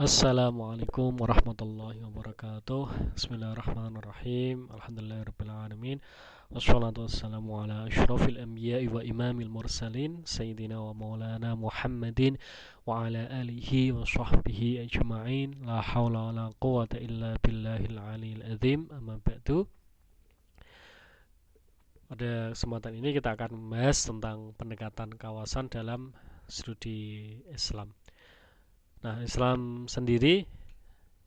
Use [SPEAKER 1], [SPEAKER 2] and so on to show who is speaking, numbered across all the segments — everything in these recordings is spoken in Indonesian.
[SPEAKER 1] Assalamualaikum warahmatullahi wabarakatuh. Bismillahirrahmanirrahim. Alhamdulillahirrabbilalamin. Wassalatu wassalamu ala ashrafil anbiya'i wa imamil mursalin Sayyidina wa maulana Muhammadin wa ala alihi wa sahbihi ajma'in. La hawla wa la quwata illa billahil aliyil azim. Amma ba'du. Pada kesempatan ini kita akan membahas tentang pendekatan kawasan dalam studi Islam. Nah, Islam sendiri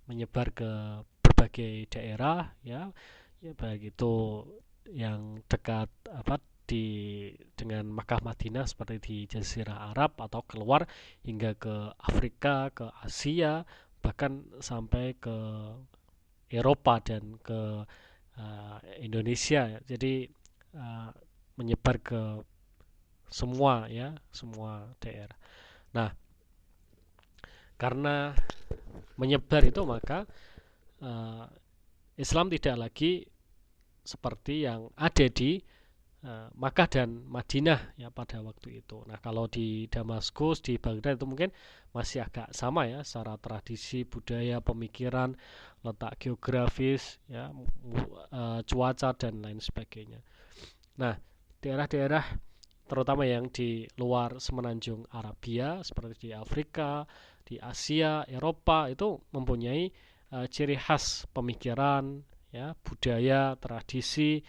[SPEAKER 1] menyebar ke berbagai daerah, ya baik itu yang dekat di dengan Makkah Madinah seperti di Jazirah Arab atau keluar hingga ke Afrika, ke Asia, bahkan sampai ke Eropa dan ke Indonesia. Jadi menyebar ke semua daerah. Nah, karena menyebar itu maka Islam tidak lagi seperti yang ada di Makkah dan Madinah ya pada waktu itu. Nah, kalau di Damaskus, di Baghdad itu mungkin masih agak sama ya secara tradisi, budaya, pemikiran, letak geografis, ya, cuaca dan lain sebagainya. Nah, daerah-daerah terutama yang di luar semenanjung Arabia seperti di Afrika, di Asia, Eropa itu mempunyai ciri khas pemikiran, ya, budaya, tradisi,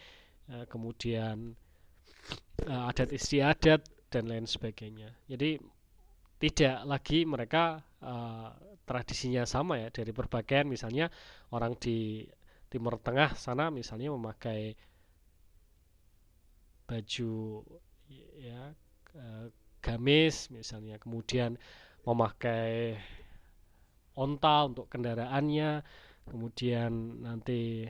[SPEAKER 1] kemudian adat istiadat dan lain sebagainya. Jadi tidak lagi mereka tradisinya sama ya dari berpakaian, misalnya orang di Timur Tengah sana misalnya memakai baju ya gamis misalnya, kemudian memakai onta untuk kendaraannya, kemudian nanti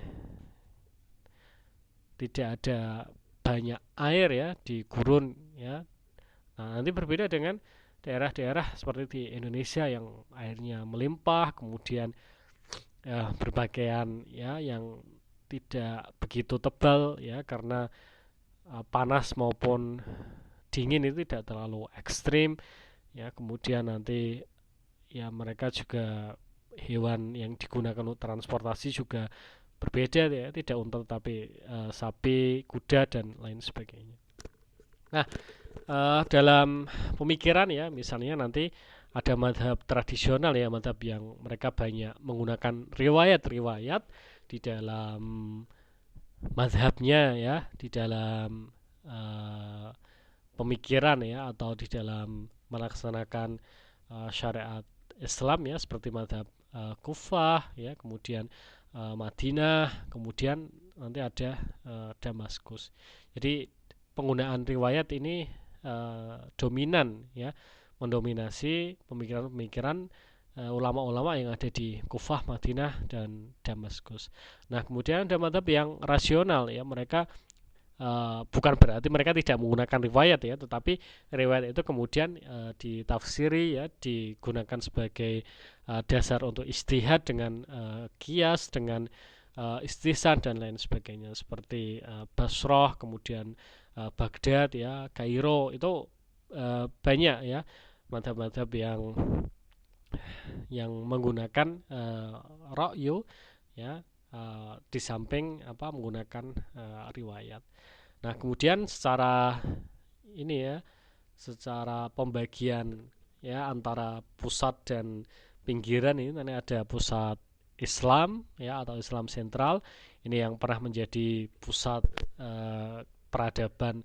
[SPEAKER 1] tidak ada banyak air ya di gurun ya. Nah, nanti berbeda dengan daerah-daerah seperti di Indonesia yang airnya melimpah, kemudian ya, berpakaian ya yang tidak begitu tebal ya karena panas maupun dingin itu tidak terlalu ekstrim ya. Kemudian nanti ya mereka juga hewan yang digunakan untuk transportasi juga berbeda ya, tidak unta tapi sapi, kuda dan lain sebagainya. Nah, dalam pemikiran ya misalnya nanti ada madhab tradisional ya, madhab yang mereka banyak menggunakan riwayat-riwayat di dalam madhabnya ya, di dalam uh, pemikiran ya atau di dalam melaksanakan syariat Islam ya seperti madhab Kufah ya, kemudian Madinah, kemudian nanti ada Damaskus. Jadi penggunaan riwayat ini dominan ya, mendominasi pemikiran-pemikiran ulama-ulama yang ada di Kufah, Madinah dan Damaskus. Nah, kemudian ada madhab yang rasional ya, mereka bukan berarti mereka tidak menggunakan riwayat ya, tetapi riwayat itu kemudian ditafsiri ya, digunakan sebagai dasar untuk istihad dengan kias, dengan istihsan dan lain sebagainya seperti Basrah, kemudian Baghdad ya, Kairo itu banyak ya madhab-madhab yang menggunakan ra'yu ya, di samping menggunakan riwayat. Nah, kemudian secara ini ya, secara pembagian ya antara pusat dan pinggiran ini nanti ada pusat Islam ya atau Islam sentral. Ini yang pernah menjadi pusat peradaban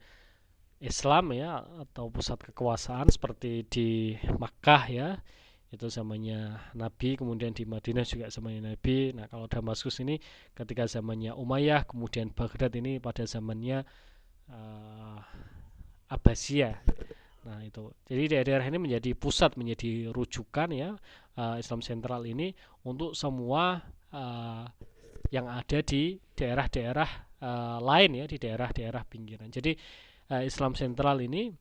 [SPEAKER 1] Islam ya atau pusat kekuasaan seperti di Makkah ya, itu zamannya Nabi, kemudian di Madinah juga zamannya Nabi. Nah, kalau Damaskus ini ketika zamannya Umayyah, kemudian Baghdad ini pada zamannya uh, Abbasiyah. Nah, itu. Jadi daerah-daerah ini menjadi pusat, menjadi rujukan ya Islam sentral ini untuk semua yang ada di daerah-daerah lain ya, di daerah-daerah pinggiran. Jadi Islam sentral ini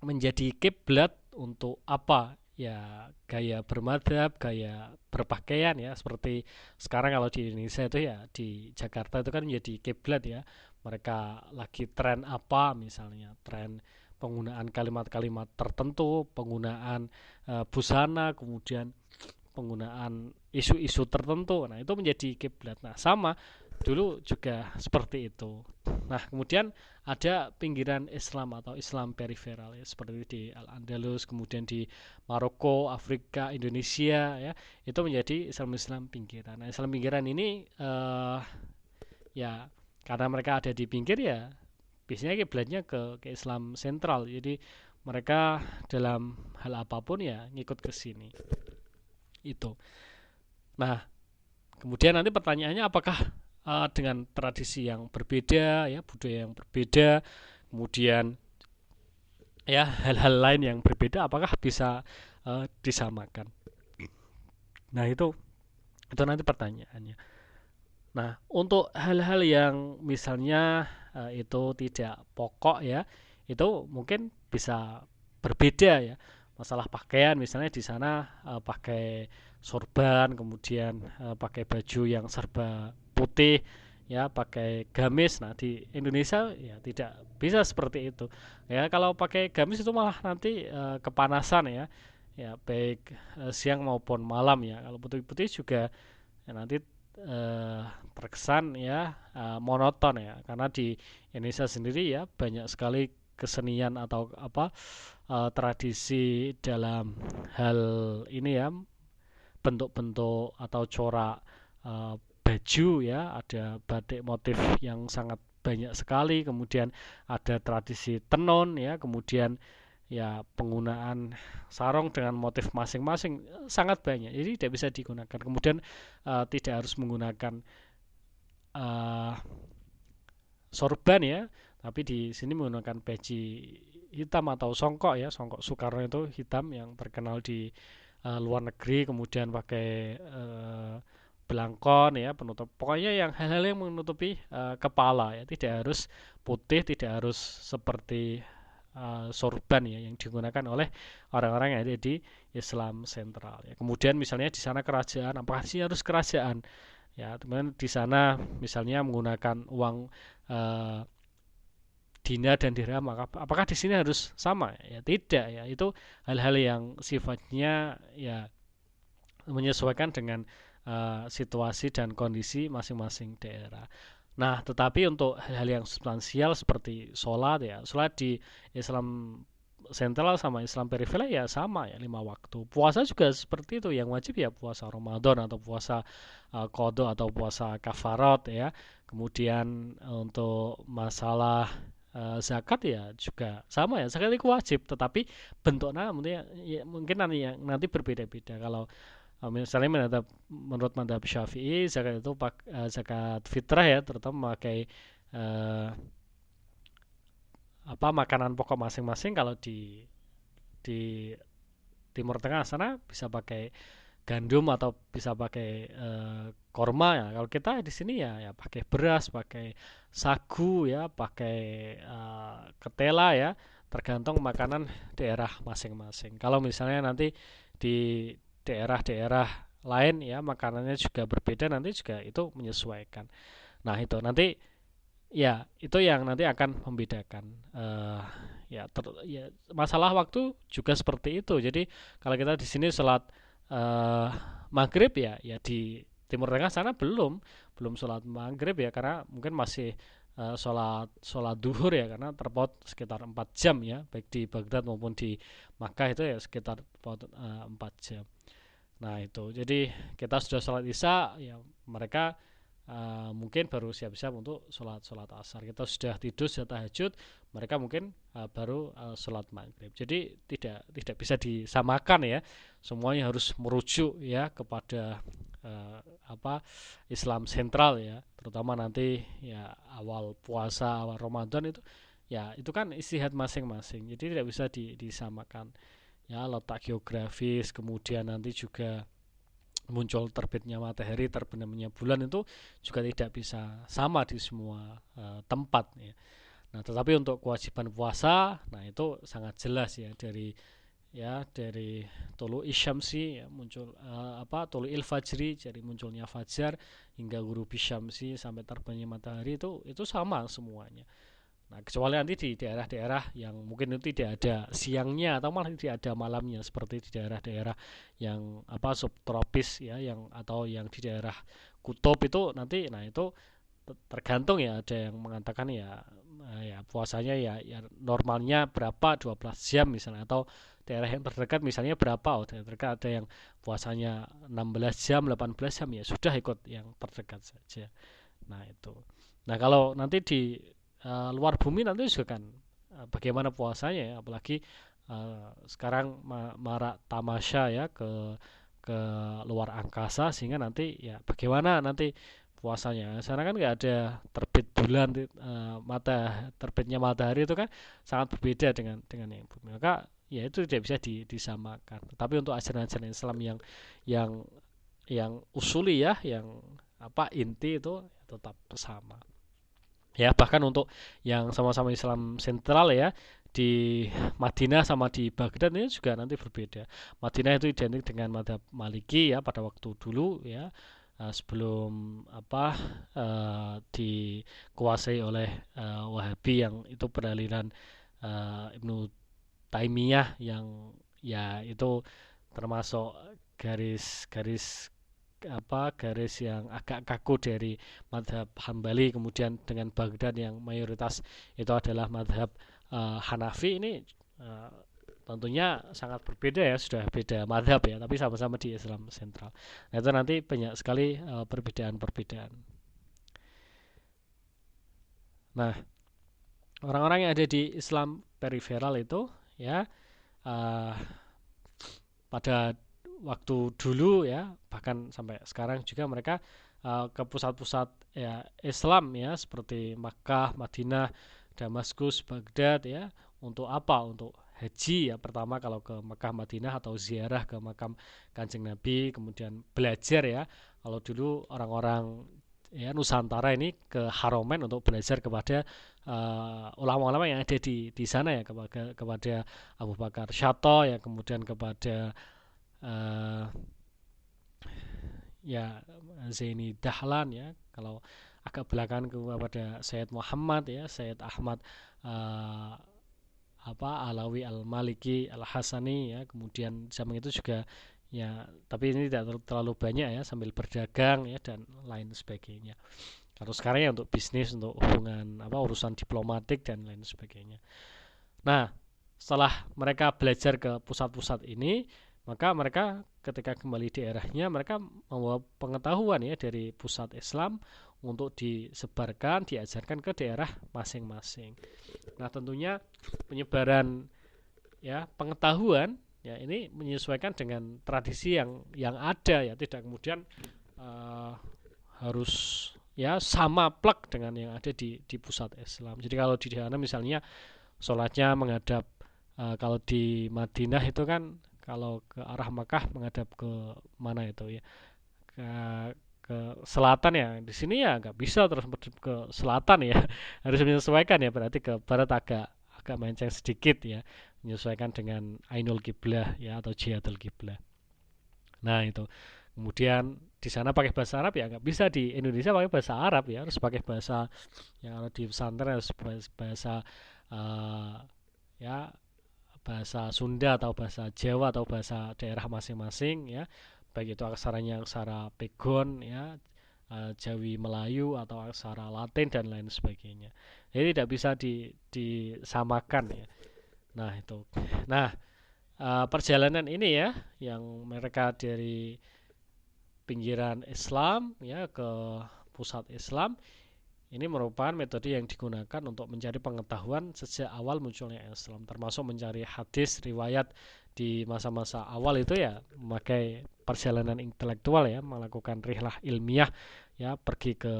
[SPEAKER 1] menjadi kiblat untuk apa ya, gaya bermadhab, gaya berpakaian ya, seperti sekarang kalau di Indonesia itu ya di Jakarta itu kan menjadi kiblat ya, mereka lagi tren apa, misalnya tren penggunaan kalimat-kalimat tertentu, penggunaan busana, kemudian penggunaan isu-isu tertentu. Nah, itu menjadi kiblat. Nah, sama dulu juga seperti itu. Nah, kemudian ada pinggiran Islam atau Islam periferal ya, seperti di Al-Andalus, kemudian di Maroko, Afrika, Indonesia ya, itu menjadi Islam-Islam pinggiran. Nah, Islam pinggiran ini ya karena mereka ada di pinggir ya, biasanya kiblatnya ke Islam sentral. Jadi mereka dalam hal apapun ya ngikut ke sini. Itu. Nah, kemudian nanti pertanyaannya apakah dengan tradisi yang berbeda ya, budaya yang berbeda, kemudian ya hal-hal lain yang berbeda apakah bisa disamakan. Nah, itu nanti pertanyaannya. Nah, untuk hal-hal yang misalnya itu tidak pokok ya, itu mungkin bisa berbeda ya. Masalah pakaian misalnya di sana pakai sorban, kemudian pakai baju yang serba putih ya, pakai gamis. Nah, di Indonesia ya tidak bisa seperti itu. Ya, kalau pakai gamis itu malah nanti kepanasan ya. Ya, baik siang maupun malam ya. Kalau putih-putih juga ya, nanti terkesan ya monoton ya, karena di Indonesia sendiri ya banyak sekali kesenian atau apa tradisi dalam hal ini ya, bentuk-bentuk atau corak baju ya, ada batik motif yang sangat banyak sekali, kemudian ada tradisi tenun ya, kemudian ya penggunaan sarung dengan motif masing-masing sangat banyak, jadi tidak bisa digunakan. Kemudian tidak harus menggunakan uh, sorban ya, tapi di sini menggunakan peci hitam atau songkok ya, songkok Soekarno itu hitam yang terkenal di luar negeri, kemudian pakai belangkon ya, penutup, pokoknya yang hal-hal yang menutupi kepala ya, tidak harus putih, tidak harus seperti sorban ya yang digunakan oleh orang-orang yang ada di Islam sentral ya. Kemudian misalnya di sana kerajaan, apakah sih harus kerajaan ya, teman di sana misalnya menggunakan uang uh, dinar dan dirham, apakah di sini harus sama ya, tidak ya, itu hal-hal yang sifatnya ya menyesuaikan dengan situasi dan kondisi masing-masing daerah. Nah, tetapi untuk hal-hal yang substansial seperti sholat ya, sholat di Islam sentral sama Islam periferal ya sama ya, 5 waktu. Puasa juga seperti itu, yang wajib ya puasa Ramadan atau puasa qadha atau puasa kafarat ya. Kemudian untuk masalah zakat ya juga sama ya, zakat itu wajib, tetapi bentuknya mungkin nanti berbeda-beda. Kalau misalnya menurut madhab Syafi'i, zakat itu zakat fitrah ya, terutama memakai eh, apa makanan pokok masing-masing. Kalau di Timur Tengah sana bisa pakai gandum atau bisa pakai korma ya. Kalau kita di sini ya pakai beras, pakai sagu ya, pakai ketela ya, tergantung makanan daerah masing-masing. Kalau misalnya nanti di daerah-daerah lain ya makanannya juga berbeda, nanti juga itu menyesuaikan. Nah, itu nanti ya itu yang nanti akan membedakan ya masalah waktu juga seperti itu. Jadi kalau kita di sini sholat eh, maghrib ya di Timur Tengah sana belum sholat maghrib ya, karena mungkin masih sholat sholat duhur ya, karena terpaut sekitar 4 jam ya, baik di Baghdad maupun di Makkah itu ya sekitar 4 jam. Nah, itu jadi kita sudah sholat isya ya, mereka mungkin baru siap-siap untuk sholat asar. Kita sudah tidur, sudah tahajud, mereka mungkin baru sholat maghrib. Jadi tidak bisa disamakan ya. Semuanya harus merujuk ya kepada apa Islam sentral ya. Terutama nanti ya awal puasa, awal Ramadan itu ya itu kan istihad masing-masing. Jadi tidak bisa disamakan. Ya, letak geografis, kemudian nanti juga muncul terbitnya matahari, terbenamnya bulan itu juga tidak bisa sama di semua tempat ya. Nah, tetapi untuk kewajiban puasa, nah itu sangat jelas ya dari tulu isyamsi ya, muncul tulu il fajri, jadi munculnya fajar hingga ghurubi syamsi sampai terbitnya matahari itu sama semuanya. Nah, kecuali nanti di daerah-daerah yang mungkin itu tidak ada siangnya atau malah tidak ada malamnya, seperti di daerah-daerah yang subtropis ya, yang atau yang di daerah kutub itu nanti, nah itu tergantung ya, ada yang mengatakan ya ya puasanya ya normalnya berapa 12 jam misalnya, atau daerah yang terdekat misalnya berapa, daerah terdekat ada yang puasanya 16 jam 18 jam, ya sudah ikut yang terdekat saja. Nah itu, nah kalau nanti di luar bumi nanti juga kan bagaimana puasanya ya, apalagi sekarang marak tamasya ya ke luar angkasa, sehingga nanti ya bagaimana nanti puasanya. Sana kan nggak ada terbit bulan, terbitnya matahari itu kan sangat berbeda dengan yang bumi. Maka ya itu tidak bisa disamakan. Tapi untuk ajaran-ajaran Islam yang yang usuli ya, yang inti itu tetap sama. Ya bahkan untuk yang sama-sama Islam sentral ya, di Madinah sama di Baghdad ini juga nanti berbeda. Madinah itu identik dengan madhab Maliki ya pada waktu dulu ya, sebelum dikuasai oleh Wahabi yang itu beraliran Ibnu Taimiyah, yang ya itu termasuk garis-garis garis yang agak kaku dari madhab Hambali. Kemudian dengan Baghdad yang mayoritas itu adalah madhab Hanafi, ini uh, tentunya sangat berbeda ya, sudah beda madhab ya, tapi sama-sama di Islam sentral. Nah itu nanti banyak sekali perbedaan-perbedaan. Nah orang-orang yang ada di Islam periferal itu ya, uh, pada waktu dulu ya, bahkan sampai sekarang juga mereka ke pusat-pusat ya Islam ya, seperti Makkah, Madinah, Damaskus, Baghdad ya, untuk apa? Untuk haji ya pertama kalau ke Makkah, Madinah, atau ziarah ke makam Kanjeng Nabi, kemudian belajar ya. Kalau dulu orang-orang ya Nusantara ini ke Haromen untuk belajar kepada ulama-ulama yang ada di sana ya, kepada Abu Bakar Syato ya, kemudian kepada uh, ya Zaini Dahlan ya, kalau agak belakangan kepada Sayyid Muhammad ya, Sayyid Ahmad uh, Alawi Al-Maliki Al-Hasani ya, kemudian zaman itu juga ya, tapi ini tidak terlalu banyak ya, sambil berdagang ya dan lain sebagainya. Kalau sekarang ya untuk bisnis, untuk hubungan urusan diplomatik dan lain sebagainya. Nah, setelah mereka belajar ke pusat-pusat ini, maka mereka ketika kembali di daerahnya, mereka membawa pengetahuan ya dari pusat Islam untuk disebarkan, diajarkan ke daerah masing-masing. Nah, tentunya penyebaran ya pengetahuan ya ini menyesuaikan dengan tradisi yang ada ya, tidak kemudian harus ya sama plek dengan yang ada di pusat Islam. Jadi kalau di sana misalnya sholatnya menghadap kalau di Madinah itu kan kalau ke arah Makkah menghadap ke mana itu ya, ke ke selatan ya. Di sini ya nggak bisa terus ke selatan ya, harus menyesuaikan ya, berarti ke barat agak agak melenceng sedikit ya, menyesuaikan dengan Ainul Qiblah ya, atau Jihadul Qiblah. Nah itu kemudian di sana pakai bahasa Arab ya nggak bisa di Indonesia pakai bahasa Arab ya, harus pakai bahasa yang kalau di pesantren harus bahasa uh, ya bahasa Sunda atau bahasa Jawa atau bahasa daerah masing-masing ya, baik itu aksaranya aksara Pegon ya, Jawi Melayu, atau aksara Latin dan lain sebagainya. Jadi tidak bisa disamakan ya. Nah itu. Nah perjalanan ini ya, yang mereka dari pinggiran Islam ya ke pusat Islam, ini merupakan metode yang digunakan untuk mencari pengetahuan sejak awal munculnya Islam, termasuk mencari hadis riwayat di masa-masa awal itu ya, memakai perjalanan intelektual ya, melakukan rihlah ilmiah ya, pergi ke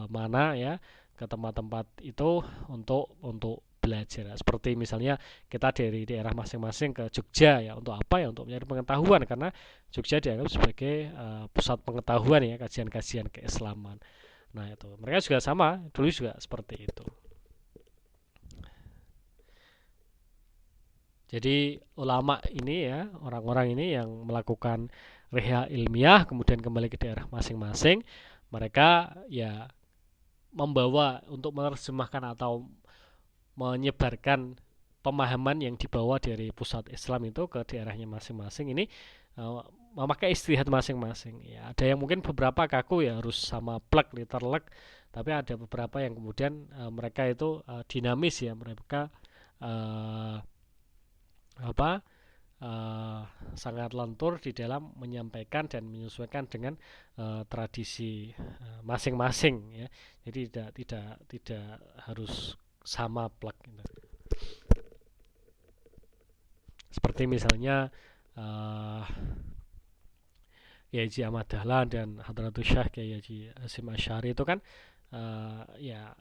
[SPEAKER 1] mana ya, ke tempat-tempat itu untuk belajar. Seperti misalnya kita dari daerah masing-masing ke Jogja ya, untuk apa ya, untuk mencari pengetahuan, karena Jogja dianggap sebagai pusat pengetahuan ya, kajian-kajian keislaman. Nah itu mereka juga sama, dulu juga seperti itu. Jadi ulama ini ya, orang-orang ini yang melakukan rihla ilmiah kemudian kembali ke daerah masing-masing, mereka ya membawa untuk menerjemahkan atau menyebarkan pemahaman yang dibawa dari pusat Islam itu ke daerahnya masing-masing ini memakai istihad masing-masing ya. Ada yang mungkin beberapa kaku ya harus sama plek literlek, tapi ada beberapa yang kemudian mereka itu dinamis ya, mereka uh, apa sangat lentur di dalam menyampaikan dan menyesuaikan dengan tradisi masing-masing ya. Jadi tidak harus sama plek gitu. Seperti misalnya Kiai Haji Ahmad Dahlan dan Hadratus Syekh Kiai Haji Hasyim Asy'ari itu kan ya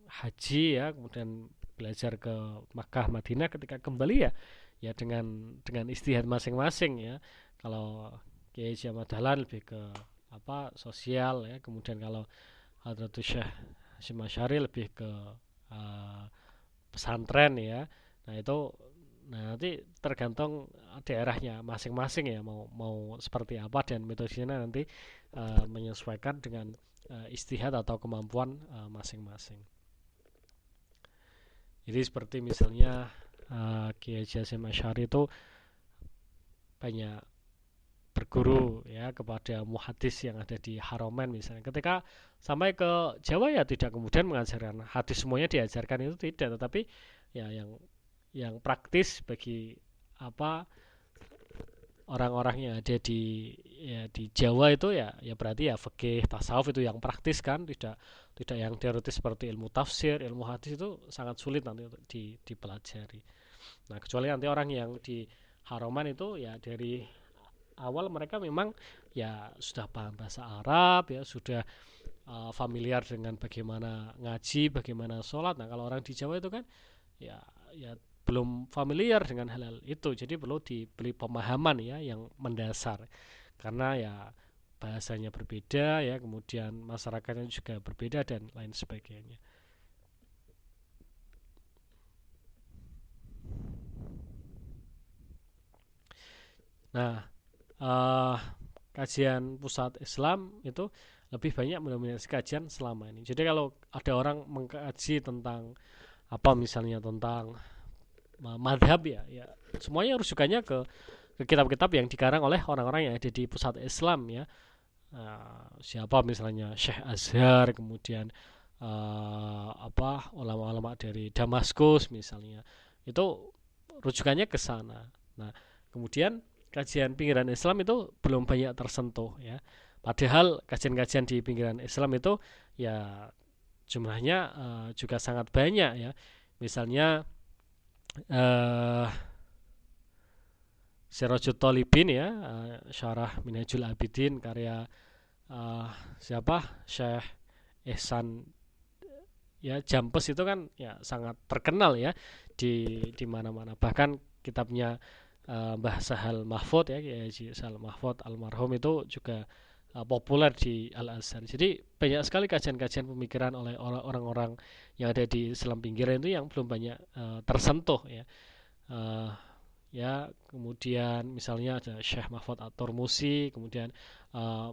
[SPEAKER 1] haji ya, kemudian belajar ke Makkah Madinah, ketika kembali ya dengan istihad masing-masing ya. Kalau Kiai Haji Ahmad Dahlan lebih ke sosial ya, kemudian kalau Hadratus Syekh Hasyim Asy'ari lebih ke pesantren ya. Nanti tergantung daerahnya masing-masing ya, mau seperti apa, dan metodenya nanti menyesuaikan dengan istihad atau kemampuan masing-masing. Jadi seperti misalnya Kiai Haji Hasyim Asy'ari itu banyak berguru ya kepada muhadis yang ada di Haromen misalnya. Ketika sampai ke Jawa ya tidak kemudian mengajarkan hadis semuanya diajarkan, itu tidak, tetapi ya yang praktis bagi orang-orang yang ada di Jawa itu ya berarti ya fikih, tasawuf itu yang praktis kan, tidak yang teoritis seperti ilmu tafsir, ilmu hadis itu sangat sulit nanti untuk dipelajari. Nah, kecuali nanti orang yang di Haroman itu ya dari awal mereka memang ya sudah paham bahasa Arab ya, sudah familiar dengan bagaimana ngaji, bagaimana sholat. Nah, kalau orang di Jawa itu kan ya belum familiar dengan hal-hal itu, jadi perlu diberi pemahaman ya yang mendasar, karena ya bahasanya berbeda ya, kemudian masyarakatnya juga berbeda dan lain sebagainya. Nah, kajian pusat Islam itu lebih banyak mendominasi kajian selama ini. Jadi kalau ada orang mengkaji tentang misalnya tentang madhab ya semuanya rujukannya ke kitab-kitab yang dikarang oleh orang-orang yang ada di pusat Islam ya. Siapa misalnya Syekh Azhar, kemudian ulama-ulama dari Damaskus misalnya, itu rujukannya ke sana. Nah, kemudian kajian pinggiran Islam itu belum banyak tersentuh ya. Padahal kajian-kajian di pinggiran Islam itu ya jumlahnya juga sangat banyak ya. Misalnya Sirajut Thalibin ya, Syarah Minhajul Abidin karya siapa? Syekh Ihsan ya Jampes, itu kan ya sangat terkenal ya di mana-mana. Bahkan kitabnya Mbah Sahal Mahfud ya, Kiai Sahal Mahfud almarhum, itu juga populer di Al-Azhar. Jadi banyak sekali kajian-kajian pemikiran oleh orang-orang yang ada di Islam pinggiran itu yang belum banyak tersentuh ya. Kemudian misalnya ada Syekh Mahfud At-Turmusi, kemudian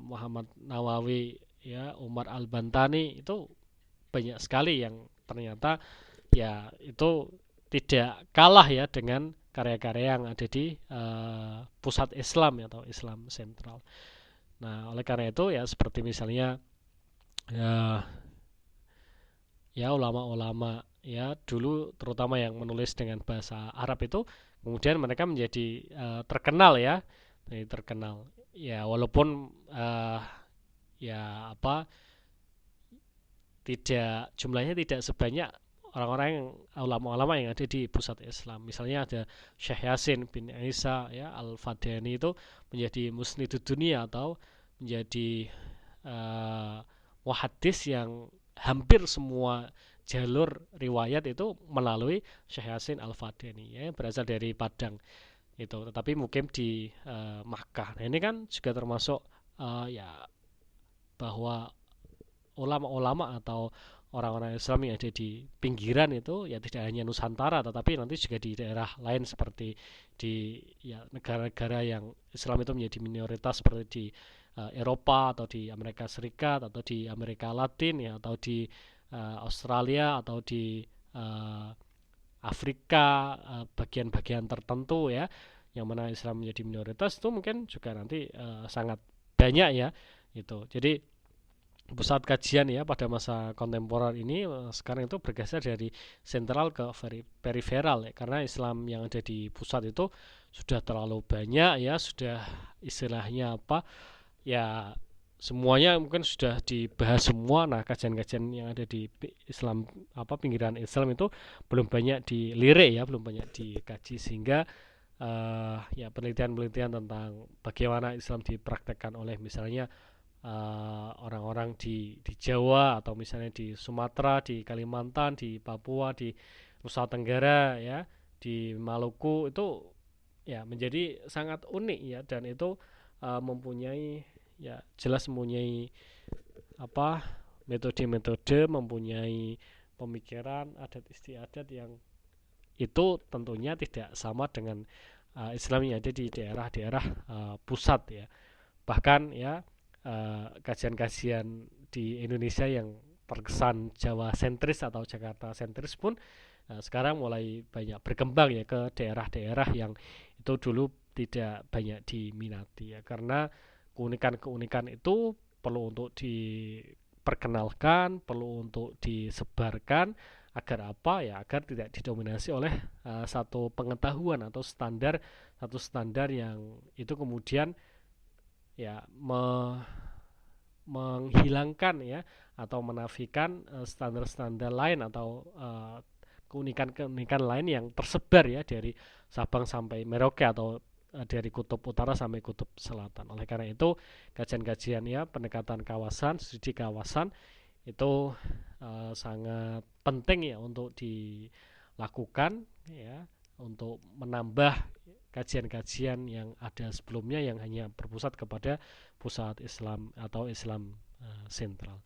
[SPEAKER 1] Muhammad Nawawi ya, Umar Al-Bantani, itu banyak sekali yang ternyata ya itu tidak kalah ya dengan karya-karya yang ada di pusat Islam atau Islam sentral. Nah, oleh karena itu ya seperti misalnya ya ulama-ulama ya dulu terutama yang menulis dengan bahasa Arab itu kemudian mereka menjadi terkenal ya. Jadi terkenal ya, walaupun tidak, jumlahnya tidak sebanyak orang-orang yang ulama-ulama yang ada di pusat Islam. Misalnya ada Syekh Yasin bin Isa ya Al-Fadani, itu menjadi musnidud dunia atau menjadi muhaddis yang hampir semua jalur riwayat itu melalui Syekh Yasin Al-Fadani ya, berasal dari Padang itu, tetapi mukim di Makkah. Nah, ini kan juga termasuk ya bahwa ulama-ulama atau orang-orang Islam yang ada di pinggiran itu ya tidak hanya Nusantara, tetapi nanti juga di daerah lain seperti di ya negara-negara yang Islam itu menjadi minoritas seperti di Eropa atau di Amerika Serikat atau di Amerika Latin ya atau di Australia atau di uh, Afrika, bagian-bagian tertentu ya yang mana Islam menjadi minoritas itu mungkin juga nanti sangat banyak ya itu. Jadi pusat kajian ya pada masa kontemporer ini sekarang itu bergeser dari sentral ke periferal ya, karena Islam yang ada di pusat itu sudah terlalu banyak ya, sudah istilahnya apa ya, semuanya mungkin sudah dibahas semua. Nah, kajian-kajian yang ada di Islam apa pinggiran Islam itu belum banyak dilirik ya, belum banyak dikaji sehingga ya penelitian-penelitian tentang bagaimana Islam dipraktekkan oleh misalnya orang-orang di Jawa atau misalnya di Sumatera, di Kalimantan, di Papua, di Nusa Tenggara ya, di Maluku itu ya menjadi sangat unik ya, dan itu mempunyai ya jelas mempunyai apa metode-metode, mempunyai pemikiran adat istiadat yang itu tentunya tidak sama dengan Islam yang ada di daerah-daerah pusat ya. Bahkan ya kajian-kajian di Indonesia yang terkesan Jawa sentris atau Jakarta sentris pun sekarang mulai banyak berkembang ya ke daerah-daerah yang itu dulu tidak banyak diminati ya, karena keunikan-keunikan itu perlu untuk diperkenalkan, perlu untuk disebarkan agar apa ya, agar tidak didominasi oleh satu pengetahuan atau satu standar yang itu kemudian ya menghilangkan ya atau menafikan standar-standar lain atau keunikan-keunikan lain yang tersebar ya dari Sabang sampai Merauke atau dari kutub utara sampai kutub selatan. Oleh karena itu kajian-kajian ya pendekatan kawasan, studi kawasan itu sangat penting ya untuk dilakukan ya, untuk menambah kajian-kajian yang ada sebelumnya yang hanya berpusat kepada pusat Islam atau Islam sentral.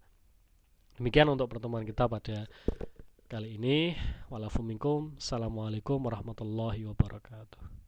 [SPEAKER 1] Demikian untuk pertemuan kita pada kali ini. Walafuminkum. Assalamualaikum warahmatullahi wabarakatuh.